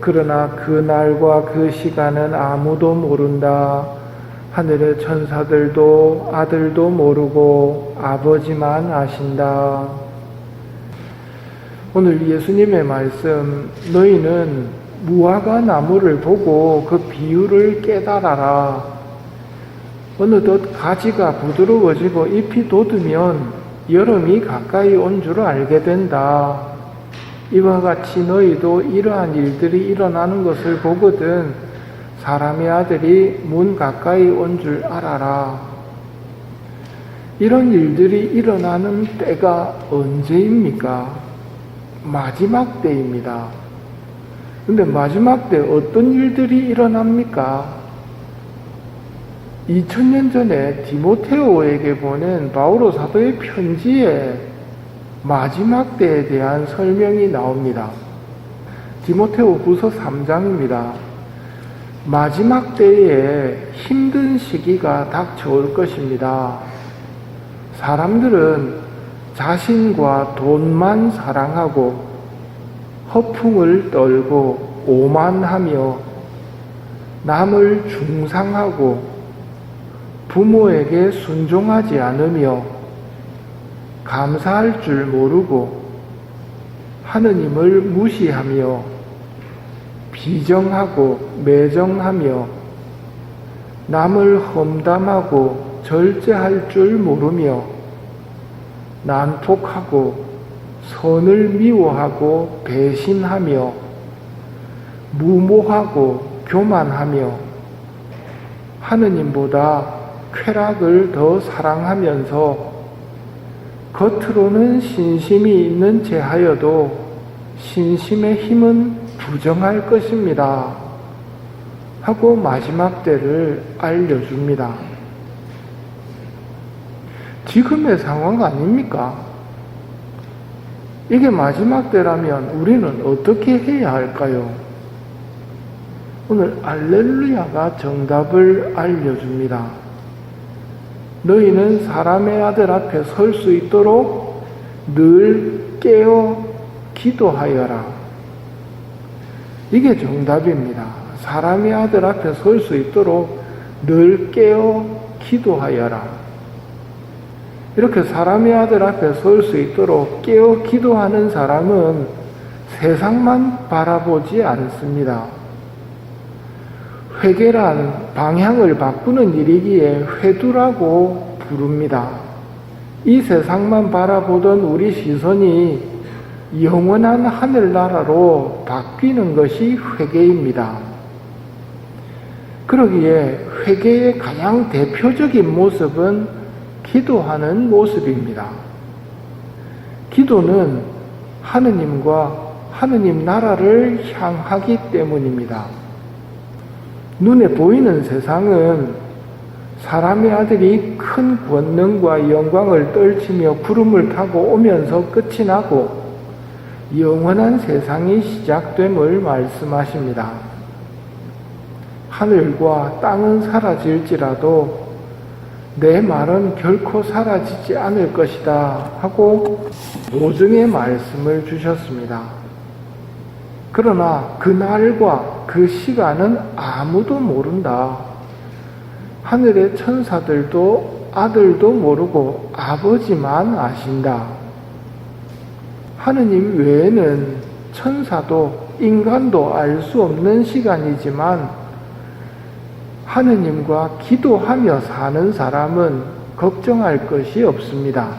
그러나 그 날과 그 시간은 아무도 모른다. 하늘의 천사들도 아들도 모르고 아버지만 아신다. 오늘 예수님의 말씀, 너희는 무화과 나무를 보고 그 비유를 깨달아라. 어느덧 가지가 부드러워지고 잎이 돋으면 여름이 가까이 온 줄 알게 된다. 이와 같이 너희도 이러한 일들이 일어나는 것을 보거든 사람의 아들이 문 가까이 온 줄 알아라. 이런 일들이 일어나는 때가 언제입니까? 마지막 때입니다. 근데 마지막 때 어떤 일들이 일어납니까? 2000년 전에 디모데오에게 보낸 바오로 사도의 편지에 마지막 때에 대한 설명이 나옵니다. 디모데오 후서 3장입니다. 마지막 때에 힘든 시기가 닥쳐올 것입니다. 사람들은 자신과 돈만 사랑하고 허풍을 떨고 오만하며 남을 중상하고 부모에게 순종하지 않으며 감사할 줄 모르고 하느님을 무시하며 비정하고 매정하며 남을 험담하고 절제할 줄 모르며 난폭하고 선을 미워하고 배신하며 무모하고 교만하며 하느님보다 쾌락을 더 사랑하면서 겉으로는 신심이 있는 체하여도 신심의 힘은 부정할 것입니다. 하고 마지막 때를 알려줍니다. 지금의 상황 아닙니까? 이게 마지막 때라면 우리는 어떻게 해야 할까요? 오늘 알렐루야가 정답을 알려줍니다. 너희는 사람의 아들 앞에 설 수 있도록 늘 깨어 기도하여라. 이게 정답입니다. 사람의 아들 앞에 설 수 있도록 늘 깨어 기도하여라. 이렇게 사람의 아들 앞에 설 수 있도록 깨어 기도하는 사람은 세상만 바라보지 않습니다. 회개란 방향을 바꾸는 일이기에 회두라고 부릅니다. 이 세상만 바라보던 우리 시선이 영원한 하늘나라로 바뀌는 것이 회개입니다. 그러기에 회개의 가장 대표적인 모습은 기도하는 모습입니다. 기도는 하느님과 하느님 나라를 향하기 때문입니다. 눈에 보이는 세상은 사람의 아들이 큰 권능과 영광을 떨치며 구름을 타고 오면서 끝이 나고 영원한 세상이 시작됨을 말씀하십니다. 하늘과 땅은 사라질지라도 내 말은 결코 사라지지 않을 것이다 하고 보증의 말씀을 주셨습니다. 그러나 그 날과 그 시간은 아무도 모른다. 하늘의 천사들도 아들도 모르고 아버지만 아신다. 하느님 외에는 천사도 인간도 알 수 없는 시간이지만 하느님과 기도하며 사는 사람은 걱정할 것이 없습니다.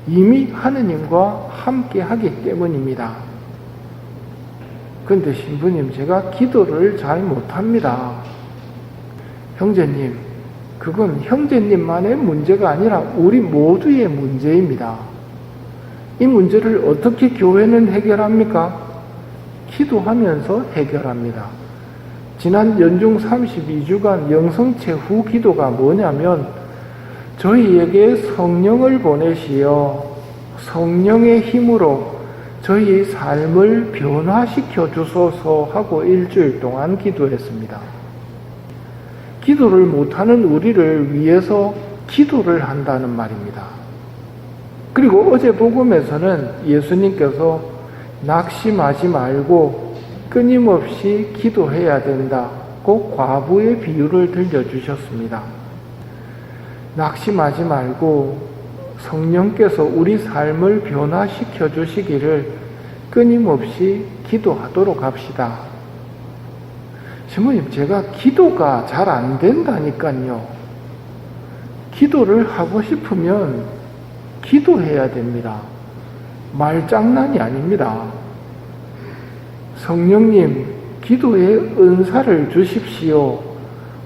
이미 하느님과 함께 하기 때문입니다. 그런데 신부님, 제가 기도를 잘 못합니다. 형제님, 그건 형제님만의 문제가 아니라 우리 모두의 문제입니다. 이 문제를 어떻게 교회는 해결합니까? 기도하면서 해결합니다. 지난 연중 32주간 영성체 후 기도가 뭐냐면 저희에게 성령을 보내시어 성령의 힘으로 저희의 삶을 변화시켜 주소서 하고 일주일 동안 기도했습니다. 기도를 못하는 우리를 위해서 기도를 한다는 말입니다. 그리고 어제 복음에서는 예수님께서 낙심하지 말고 끊임없이 기도해야 된다고 과부의 비유를 들려주셨습니다. 낙심하지 말고 성령께서 우리 삶을 변화시켜 주시기를 끊임없이 기도하도록 합시다. 신부님, 제가 기도가 잘 안 된다니까요. 기도를 하고 싶으면 기도해야 됩니다. 말장난이 아닙니다. 성령님, 기도의 은사를 주십시오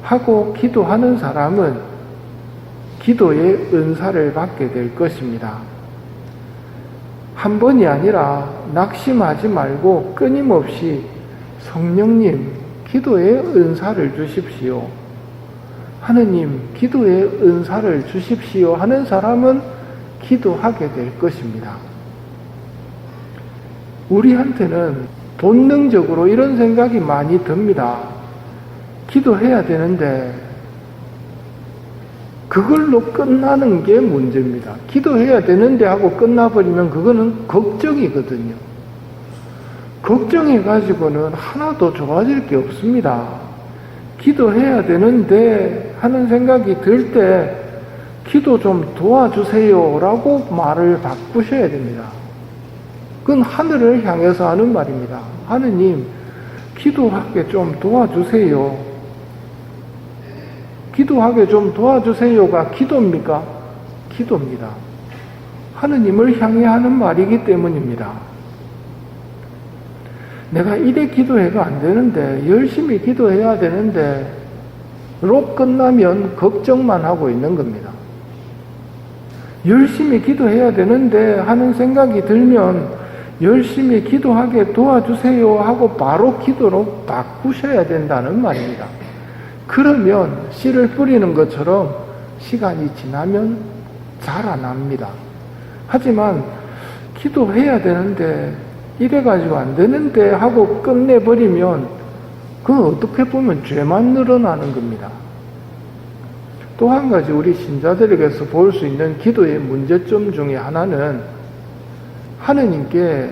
하고 기도하는 사람은 기도의 은사를 받게 될 것입니다. 한 번이 아니라 낙심하지 말고 끊임없이 성령님, 기도의 은사를 주십시오. 하느님, 기도의 은사를 주십시오 하는 사람은 기도하게 될 것입니다. 우리한테는 본능적으로 이런 생각이 많이 듭니다. 기도해야 되는데 그걸로 끝나는 게 문제입니다. 기도해야 되는데 하고 끝나버리면 그거는 걱정이거든요. 걱정해가지고는 하나도 좋아질 게 없습니다. 기도해야 되는데 하는 생각이 들 때 기도 좀 도와주세요 라고 말을 바꾸셔야 됩니다. 그건 하늘을 향해서 하는 말입니다. 하느님, 기도하게 좀 도와주세요. 기도하게 좀 도와주세요가 기도입니까? 기도입니다. 하느님을 향해 하는 말이기 때문입니다. 내가 이래 기도해가 안 되는데, 열심히 기도해야 되는데, 로 끝나면 걱정만 하고 있는 겁니다. 열심히 기도해야 되는데 하는 생각이 들면 열심히 기도하게 도와주세요 하고 바로 기도로 바꾸셔야 된다는 말입니다. 그러면 씨를 뿌리는 것처럼 시간이 지나면 자라납니다. 하지만 기도해야 되는데 이래가지고 안 되는데 하고 끝내버리면 그건 어떻게 보면 죄만 늘어나는 겁니다. 또 한 가지 우리 신자들에게서 볼 수 있는 기도의 문제점 중에 하나는 하느님께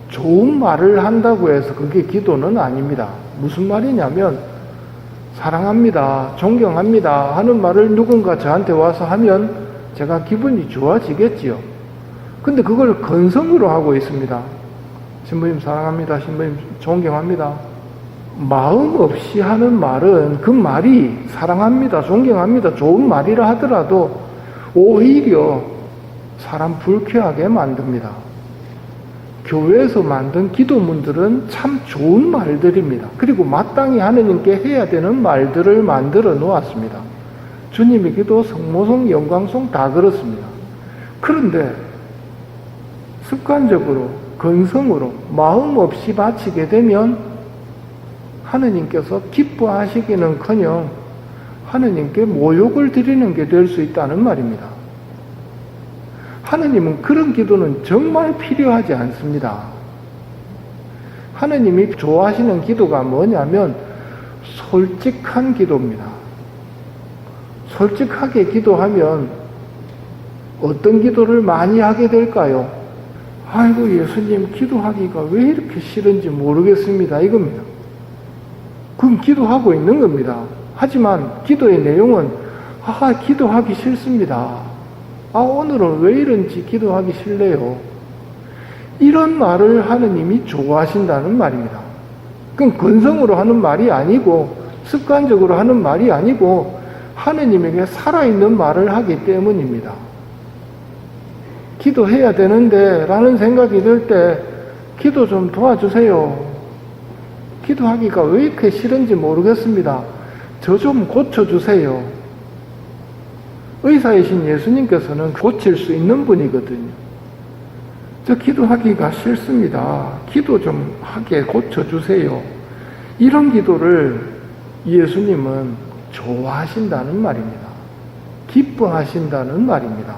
좋은 말을 한다고 해서 그게 기도는 아닙니다. 무슨 말이냐면 사랑합니다, 존경합니다 하는 말을 누군가 저한테 와서 하면 제가 기분이 좋아지겠지요. 근데 그걸 건성으로 하고 있습니다. 신부님 사랑합니다, 신부님 존경합니다. 마음 없이 하는 말은 그 말이 사랑합니다, 존경합니다, 좋은 말이라 하더라도 오히려 사람 불쾌하게 만듭니다. 교회에서 만든 기도문들은 참 좋은 말들입니다. 그리고 마땅히 하느님께 해야 되는 말들을 만들어 놓았습니다. 주님의 기도, 성모송, 영광송 다 그렇습니다. 그런데 습관적으로, 건성으로, 마음 없이 바치게 되면 하느님께서 기뻐하시기는커녕 하느님께 모욕을 드리는 게 될 수 있다는 말입니다. 하느님은 그런 기도는 정말 필요하지 않습니다. 하느님이 좋아하시는 기도가 뭐냐면 솔직한 기도입니다. 솔직하게 기도하면 어떤 기도를 많이 하게 될까요? 아이고 예수님, 기도하기가 왜 이렇게 싫은지 모르겠습니다, 이겁니다. 그럼 기도하고 있는 겁니다. 하지만 기도의 내용은 기도하기 싫습니다. 오늘은 왜 이런지 기도하기 싫네요. 이런 말을 하느님이 좋아하신다는 말입니다. 그건 건성으로 하는 말이 아니고 습관적으로 하는 말이 아니고 하느님에게 살아있는 말을 하기 때문입니다. 기도해야 되는데 라는 생각이 들 때 기도 좀 도와주세요. 기도하기가 왜 이렇게 싫은지 모르겠습니다. 저 좀 고쳐주세요. 의사이신 예수님께서는 고칠 수 있는 분이거든요. 저 기도하기가 싫습니다. 기도 좀 하게 고쳐주세요. 이런 기도를 예수님은 좋아하신다는 말입니다. 기뻐하신다는 말입니다.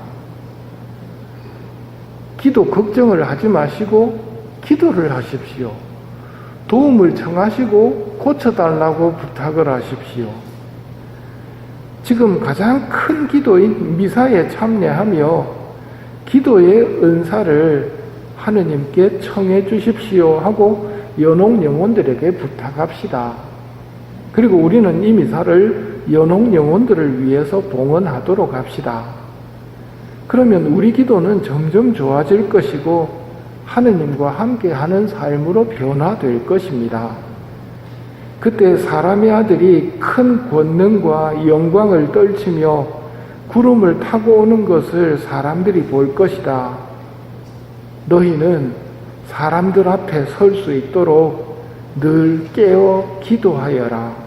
기도 걱정을 하지 마시고 기도를 하십시오. 도움을 청하시고 고쳐달라고 부탁을 하십시오. 지금 가장 큰 기도인 미사에 참여하며 기도의 은사를 하느님께 청해 주십시오 하고 연옥 영혼들에게 부탁합시다. 그리고 우리는 이 미사를 연옥 영혼들을 위해서 봉헌하도록 합시다. 그러면 우리 기도는 점점 좋아질 것이고 하느님과 함께하는 삶으로 변화될 것입니다. 그때 사람의 아들이 큰 권능과 영광을 떨치며 구름을 타고 오는 것을 사람들이 볼 것이다. 너희는 사람들 앞에 설 수 있도록 늘 깨어 기도하여라.